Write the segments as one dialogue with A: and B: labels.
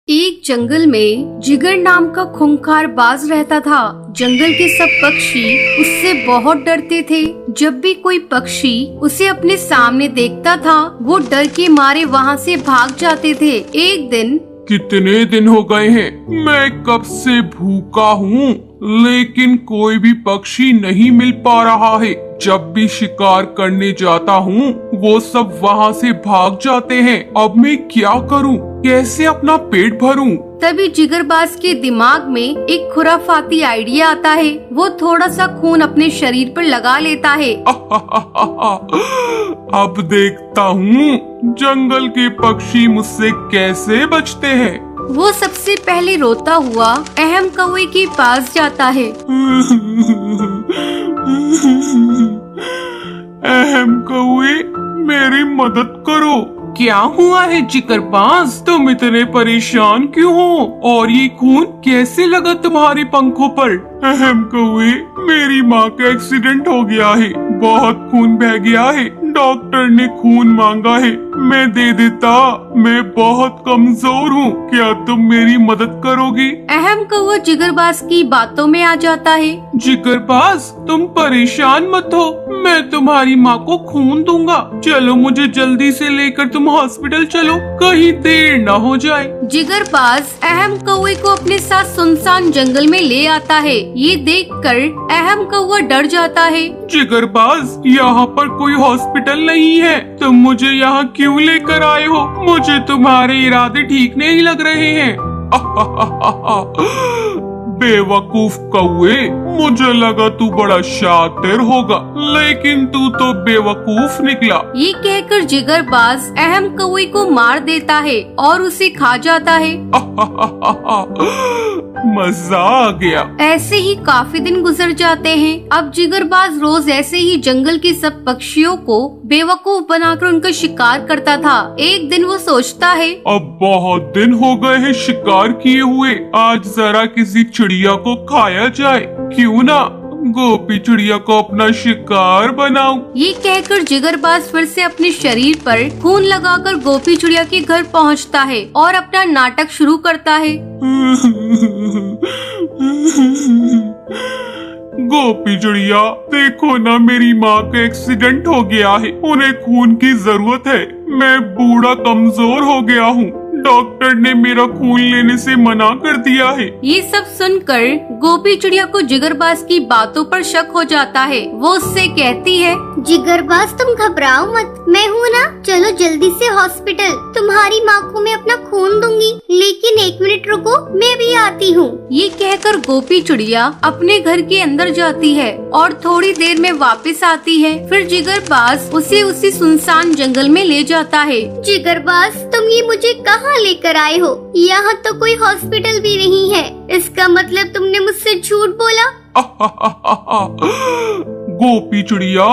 A: एक जंगल में जिगर नाम का खूंखार बाज रहता था। जंगल के सब पक्षी उससे बहुत डरते थे। जब भी कोई पक्षी उसे अपने सामने देखता था, वो डर के मारे वहाँ से भाग जाते थे। एक दिन,
B: कितने दिन हो गए हैं, मैं कब से भूखा हूँ, लेकिन कोई भी पक्षी नहीं मिल पा रहा है। जब भी शिकार करने जाता हूँ, वो सब वहाँ से भाग जाते हैं। अब मैं क्या करूँ, कैसे अपना पेट भरूँ?
A: तभी जिगरबाज के दिमाग में एक खुराफाती आइडिया आता है। वो थोड़ा सा खून अपने शरीर पर लगा लेता है।
B: अब देखता हूँ जंगल के पक्षी मुझसे कैसे बचते हैं।
A: वो सबसे पहले रोता हुआ अहम कौवे के पास जाता है।
B: अहम कौवे, मेरी मदद करो। क्या हुआ है जिगरबाज, तुम इतने परेशान क्यों हो, और ये खून कैसे लगा तुम्हारे पंखों पर? अहम कौवे, मेरी माँ का एक्सीडेंट हो गया है, बहुत खून बह गया है। डॉक्टर ने खून मांगा है, मैं दे देता। मैं बहुत कमजोर हूँ, क्या तुम मेरी मदद करोगी?
A: अहम कौवा जिगरबाज की बातों में आ जाता है।
B: जिगरबाज, तुम परेशान मत हो, मैं तुम्हारी माँ को खून दूंगा। चलो, मुझे जल्दी से लेकर तुम हॉस्पिटल चलो, कहीं देर न हो जाए।
A: जिगरबाज अहम कौवे को अपने साथ सुनसान जंगल में ले आता है। ये देखकर अहम कौवा डर जाता है।
B: जिगरबाज, यहाँ पर कोई हॉस्पिटल नहीं है, तुम मुझे यहाँ क्यों लेकर आए हो? मुझे तुम्हारे इरादे ठीक नहीं लग रहे हैं। बेवकूफ कौवे, मुझे लगा तू बड़ा शातिर होगा, लेकिन तू तो बेवकूफ निकला।
A: ये कहकर जिगरबाज अहम कौवे को मार देता है और उसे खा जाता है।
B: मजा आ गया।
A: ऐसे ही काफी दिन गुजर जाते हैं। अब जिगरबाज रोज ऐसे ही जंगल के सब पक्षियों को बेवकूफ बनाकर उनका शिकार करता था। एक दिन वो सोचता है,
B: अब बहुत दिन हो गए हैं शिकार किए हुए, आज जरा किसी चिड़िया को खाया जाए। क्यों ना गोपी चिड़िया को अपना शिकार बनाऊं।
A: ये कहकर जिगरबाज फिर से अपने शरीर पर खून लगाकर गोपी चिड़िया के घर पहुंचता है और अपना नाटक शुरू करता है।
B: गोपी चिड़िया, देखो ना, मेरी माँ का एक्सीडेंट हो गया है, उन्हें खून की जरूरत है। मैं बूढ़ा कमजोर हो गया हूँ, डॉक्टर ने मेरा खून लेने से मना कर दिया है।
A: ये सब सुनकर गोपी चिड़िया को जिगरबाज की बातों पर शक हो जाता है। वो उससे कहती है,
C: जिगरबाज, तुम घबराओ मत, मैं हूँ ना, चलो जल्दी से हॉस्पिटल, तुम्हारी माँ को मैं अपना खून दूंगी, लेकिन 1 मिनट रुको, मैं भी आती हूँ।
A: ये कहकर गोपी चिड़िया अपने घर के अंदर जाती है और थोड़ी देर में वापस आती है। फिर जिगरबाज उसे उसी सुनसान जंगल में ले जाता है।
C: जिगरबाज, तुम ये मुझे कहाँ लेकर आए हो? यहाँ तो कोई हॉस्पिटल भी नहीं है, इसका मतलब तुमने मुझसे झूठ बोला।
B: गोपी चिड़िया,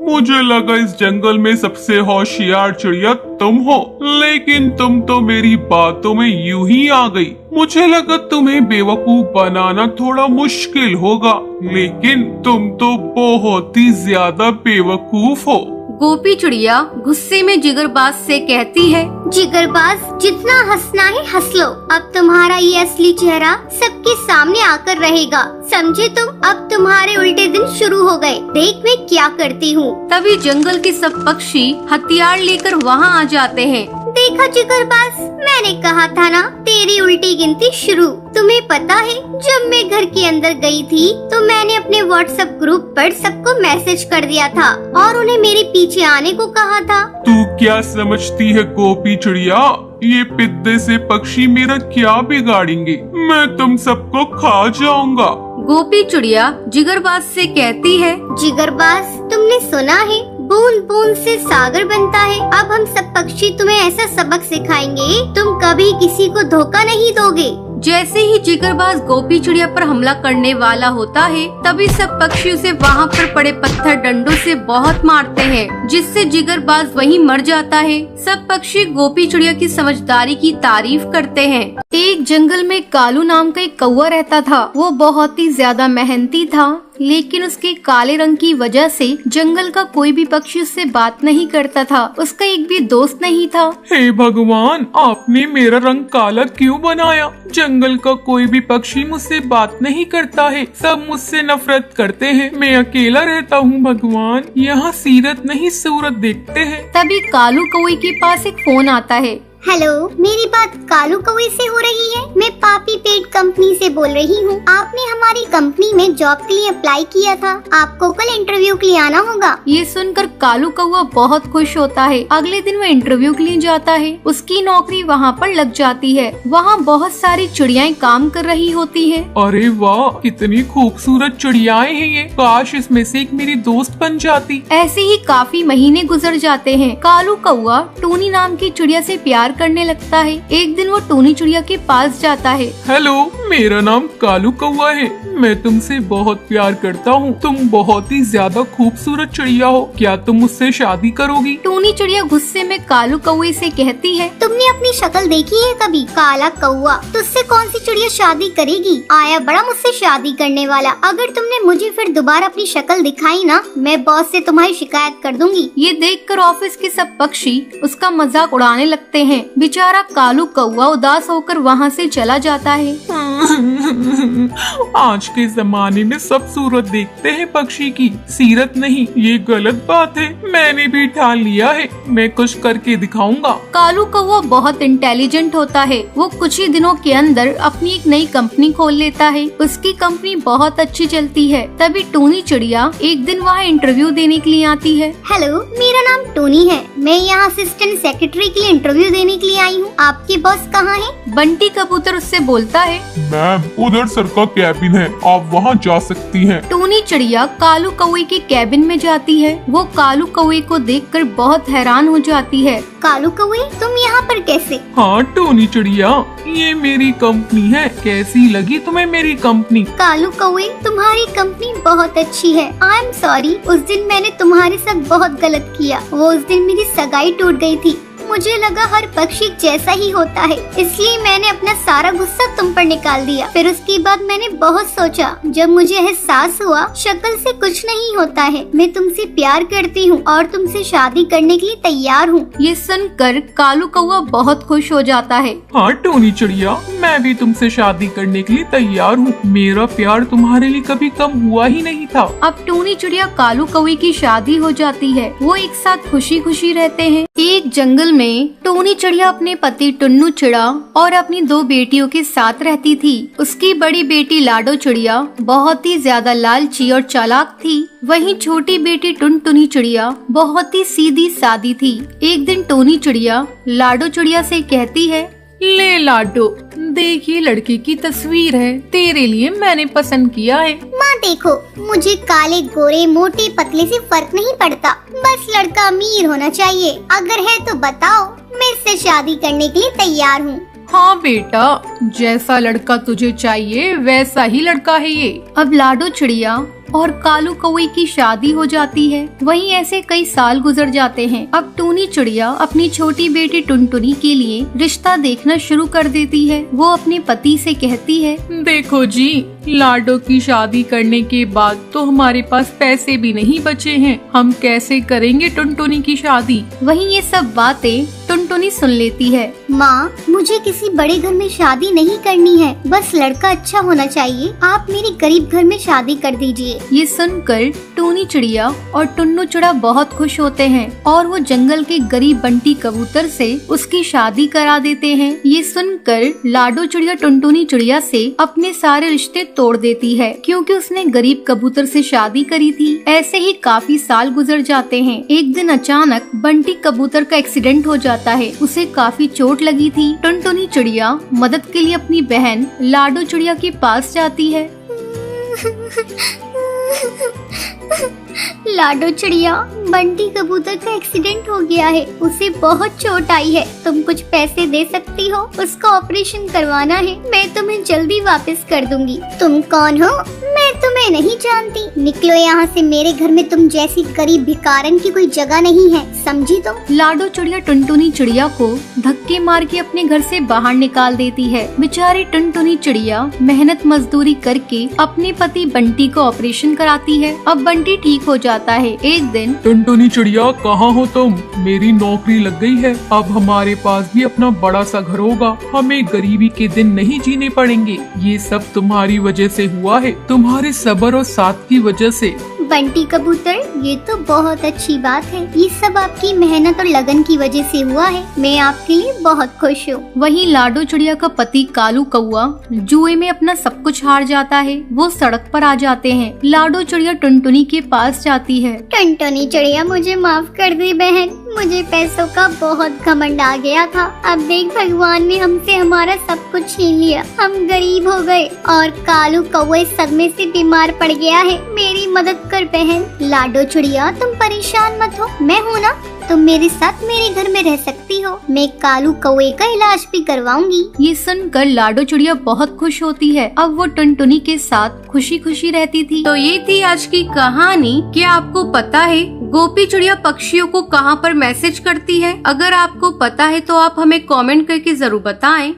B: मुझे लगा इस जंगल में सबसे होशियार चिड़िया तुम हो, लेकिन तुम तो मेरी बातों में यूं ही आ गई। मुझे लगा तुम्हें बेवकूफ बनाना थोड़ा मुश्किल होगा, लेकिन तुम तो बहुत ही ज्यादा बेवकूफ हो।
A: गोपी चिड़िया गुस्से में जिगरबाज से कहती है,
C: जिगरबाज, जितना हंसना है हंस लो, अब तुम्हारा ये असली चेहरा सबके सामने आकर रहेगा, समझे तुम? अब तुम्हारे उल्टे दिन शुरू हो गए, देख मैं क्या करती हूँ।
A: तभी जंगल के सब पक्षी हथियार लेकर वहाँ आ जाते हैं।
C: देखा जिगरबाज, मैंने कहा था ना, तेरी उल्टी गिनती शुरू। तुम्हें पता है, जब मैं घर के अंदर गई थी तो मैंने अपने व्हाट्सएप ग्रुप पर सबको मैसेज कर दिया था और उन्हें मेरे पीछे आने को कहा था।
B: तू क्या समझती है गोपी चिड़िया, ये पिद्दे से पक्षी मेरा क्या बिगाड़ेंगे? मैं तुम सबको खा जाऊंगा।
A: गोपी चिड़िया जिगरबाज से कहती है,
C: जिगरबाज, तुमने सुना है, बूंद बूंद से सागर बनता है। अब हम सब पक्षी तुम्हें ऐसा सबक सिखाएंगे, तुम कभी किसी को धोखा नहीं दोगे।
A: जैसे ही जिगरबाज गोपी चिड़िया पर हमला करने वाला होता है, तभी सब पक्षी उसे वहाँ पर पड़े पत्थर डंडों से बहुत मारते हैं, जिससे जिगरबाज वहीं मर जाता है। सब पक्षी गोपी चिड़िया की समझदारी की तारीफ करते हैं। एक जंगल में कालू नाम का एक कौवा रहता था। वो बहुत ही ज्यादा मेहनती था, लेकिन उसके काले रंग की वजह से जंगल का कोई भी पक्षी उससे बात नहीं करता था। उसका एक भी दोस्त नहीं था।
B: हे भगवान, आपने मेरा रंग काला क्यों बनाया? जंगल का कोई भी पक्षी मुझसे बात नहीं करता है, सब मुझसे नफरत करते हैं। मैं अकेला रहता हूँ भगवान, यहाँ सीरत नहीं सूरत देखते हैं।
A: तभी कालू कौवे के पास एक फोन आता है।
C: हेलो, मेरी बात कालू कौवे से हो रही है? मैं पापी पेट कंपनी से बोल रही हूँ। आपने हमारी कंपनी में जॉब के लिए अप्लाई किया था, आपको कल इंटरव्यू के लिए आना होगा।
A: ये सुनकर कालू कौवा बहुत खुश होता है। अगले दिन वो इंटरव्यू के लिए जाता है। उसकी नौकरी वहाँ पर लग जाती है। वहाँ बहुत सारी चिड़ियाएं काम कर रही होती है।
B: अरे वाह, कितनी खूबसूरत चिड़ियाएं हैं ये। काश इसमें से एक मेरी दोस्त बन जाती।
A: ऐसे ही काफी महीने गुजर जाते हैं। कालू कौवा टूनी नाम की चिड़िया से प्यार करने लगता है। एक दिन वो टूनी चिड़िया के पास जाता है।
B: हेलो, मेरा नाम कालू कौवा है। मैं तुमसे बहुत प्यार करता हूँ। तुम बहुत ही ज्यादा खूबसूरत चिड़िया हो। क्या तुम मुझसे शादी करोगी?
A: टूनी चिड़िया गुस्से में कालू कौवे से कहती है,
C: तुमने अपनी शक्ल देखी है कभी? काला कौवा, तुझसे कौन सी चिड़िया शादी करेगी? आया बड़ा मुझसे शादी करने वाला। अगर तुमने मुझे फिर दोबारा अपनी शक्ल दिखाई ना, मैं बॉस से तुम्हारी शिकायत कर दूंगी।
A: ये देखकर ऑफिस के सब पक्षी उसका मजाक उड़ाने लगते हैं। बेचारा कालू कौवा उदास होकर वहाँ से चला जाता है।
B: आज के जमाने में सब सूरत देखते हैं पक्षी की, सीरत नहीं। ये गलत बात है। मैंने भी ठान लिया है, मैं कुछ करके दिखाऊंगा।
A: कालू कौवा बहुत इंटेलिजेंट होता है। वो कुछ ही दिनों के अंदर अपनी एक नई कंपनी खोल लेता है। उसकी कंपनी बहुत अच्छी चलती है। तभी टूनी चिड़िया एक दिन वहाँ इंटरव्यू देने के लिए आती है।
C: हेलो, मेरा नाम टोनी है। मैं यहाँ असिस्टेंट सेक्रेटरी के लिए इंटरव्यू देने के लिए आई हूँ। आपके बॉस कहाँ है?
A: बंटी कबूतर उससे बोलता है,
D: मैम, उधर सर का कैबिन है, आप वहाँ जा सकती हैं।
A: टूनी चिड़िया कालू कौवे के कैबिन में जाती है। वो कालू कौवे को देखकर बहुत हैरान हो जाती है।
C: कालू कौवे, तुम यहाँ पर कैसे?
B: हाँ टोनी चिड़िया, ये मेरी कंपनी है। कैसी लगी तुम्हें मेरी कंपनी?
C: कालू कौवे, तुम्हारी कंपनी बहुत अच्छी है। आई एम सॉरी, उस दिन मैंने तुम्हारे साथ बहुत गलत किया। वो उस दिन मेरी सगाई टूट गई थी। मुझे लगा हर पक्षी जैसा ही होता है, इसलिए मैंने अपना सारा गुस्सा तुम पर निकाल दिया। फिर उसके बाद मैंने बहुत सोचा। जब मुझे एहसास हुआ शक्ल से कुछ नहीं होता है, मैं तुमसे प्यार करती हूँ और तुमसे शादी करने के लिए तैयार हूँ।
A: ये सुनकर कालू कौवा बहुत खुश हो जाता है।
B: हाँ टोनी चिड़िया, मैं भी तुमसे शादी करने के लिए तैयार हूँ। मेरा प्यार तुम्हारे लिए कभी कम हुआ ही नहीं था।
A: अब टूनी चिड़िया कालू कौवे की शादी हो जाती है। वो एक साथ खुशी खुशी रहते हैं। एक जंगल में टूनी चिड़िया अपने पति टुन्नू चिड़ा और अपनी 2 बेटियों के साथ रहती थी। उसकी बड़ी बेटी लाडो चिड़िया बहुत ही ज्यादा लालची और चालाक थी। वहीं छोटी बेटी टुनटुनी चिड़िया बहुत ही सीधी सादी थी। एक दिन टूनी चिड़िया लाडो चिड़िया से कहती है,
E: ले लाडो, देख ये लड़के की तस्वीर है, तेरे लिए मैंने पसंद किया है।
C: माँ देखो, मुझे काले गोरे मोटे पतले से फर्क नहीं पड़ता, बस लड़का अमीर होना चाहिए। अगर है तो बताओ, मैं इससे शादी करने के लिए तैयार हूँ।
E: हाँ बेटा, जैसा लड़का तुझे चाहिए वैसा ही लड़का है ये।
A: अब लाडो चिड़िया और कालू कौवे की शादी हो जाती है। वहीं ऐसे कई साल गुजर जाते हैं। अब टूनी चिड़िया अपनी छोटी बेटी टुनटुनी के लिए रिश्ता देखना शुरू कर देती है। वो अपने पति से कहती है,
E: देखो जी, लाडो की शादी करने के बाद तो हमारे पास पैसे भी नहीं बचे हैं। हम कैसे करेंगे टुनटुनी की शादी?
A: वहीं ये सब बातें टुनटुनी सुन लेती है।
C: माँ, मुझे किसी बड़े घर में शादी नहीं करनी है, बस लड़का अच्छा होना चाहिए। आप मेरे गरीब घर में शादी कर दीजिए।
A: ये सुनकर टूनी चिड़िया और टुन्नू चिड़ा बहुत खुश होते हैं और वो जंगल के गरीब बंटी कबूतर से उसकी शादी करा देते हैं। ये सुनकर लाडो चिड़िया टुनटुनी चिड़िया से अपने सारे रिश्ते तोड़ देती है, क्योंकि उसने गरीब कबूतर से शादी करी थी। ऐसे ही काफी साल गुजर जाते हैं। एक दिन अचानक बंटी कबूतर का एक्सीडेंट हो जाता है। उसे काफी चोट लगी थी। टुनटुनी चिड़िया मदद के लिए अपनी बहन लाडो चिड़िया के पास जाती है।
C: लाडो चिड़िया, बंटी कबूतर का एक्सीडेंट हो गया है, उसे बहुत चोट आई है। तुम कुछ पैसे दे सकती हो? उसका ऑपरेशन करवाना है। मैं तुम्हें जल्दी वापस कर दूंगी। तुम कौन हो? मैं तुम्हें मैं नहीं जानती। निकलो यहाँ से, मेरे घर में तुम जैसी गरीब भिखारन की कोई जगह नहीं है, समझी तुम?
A: लाडो चिड़िया टुनटुनी चिड़िया को धक्के मार के अपने घर से बाहर निकाल देती है। बेचारी टुनटुनी चिड़िया मेहनत मजदूरी करके अपने पति बंटी को ऑपरेशन कराती है। अब बंटी ठीक हो जाता है। एक दिन
B: टुनटुनी चिड़िया कहाँ हो तुम? मेरी नौकरी लग गई है, अब हमारे पास भी अपना बड़ा सा घर होगा, हमें गरीबी के दिन नहीं जीने पड़ेंगे। ये सब तुम्हारी वजह से हुआ है, तुम्हारे सब्र और साथ की वजह से।
C: बंटी कबूतर, ये तो बहुत अच्छी बात है। ये सब आपकी मेहनत और लगन की वजह से हुआ है। मैं आपके लिए बहुत खुश हूँ।
A: वहीं लाडो चिड़िया का पति कालू कौआ जुए में अपना सब कुछ हार जाता है। वो सड़क पर आ जाते हैं। लाडो चिड़िया टुनटुनी के पास जाती है।
C: टुनटुनी चिड़िया, मुझे माफ कर दे बहन, मुझे पैसों का बहुत घमंड आ गया था। अब देख, भगवान ने हमसे हमारा सब कुछ छीन लिया, हम गरीब हो गए और कालू कौवे सदमे से बीमार पड़ गया है। मेरी मदद कर बहन। लाडो चिड़िया, तुम परेशान मत हो, मैं हूँ ना, तुम मेरे साथ मेरे घर में रह सकती हो। मैं कालू कौवे का इलाज भी करवाऊंगी।
A: ये सुनकर लाडो चिड़िया बहुत खुश होती है। अब वो टुनटुनी के साथ खुशी खुशी रहती थी। तो ये थी आज की कहानी। क्या आपको पता है गोपी चिड़िया पक्षियों को कहाँ पर मैसेज करती है? अगर आपको पता है तो आप हमें कमेंट करके जरूर बताएं।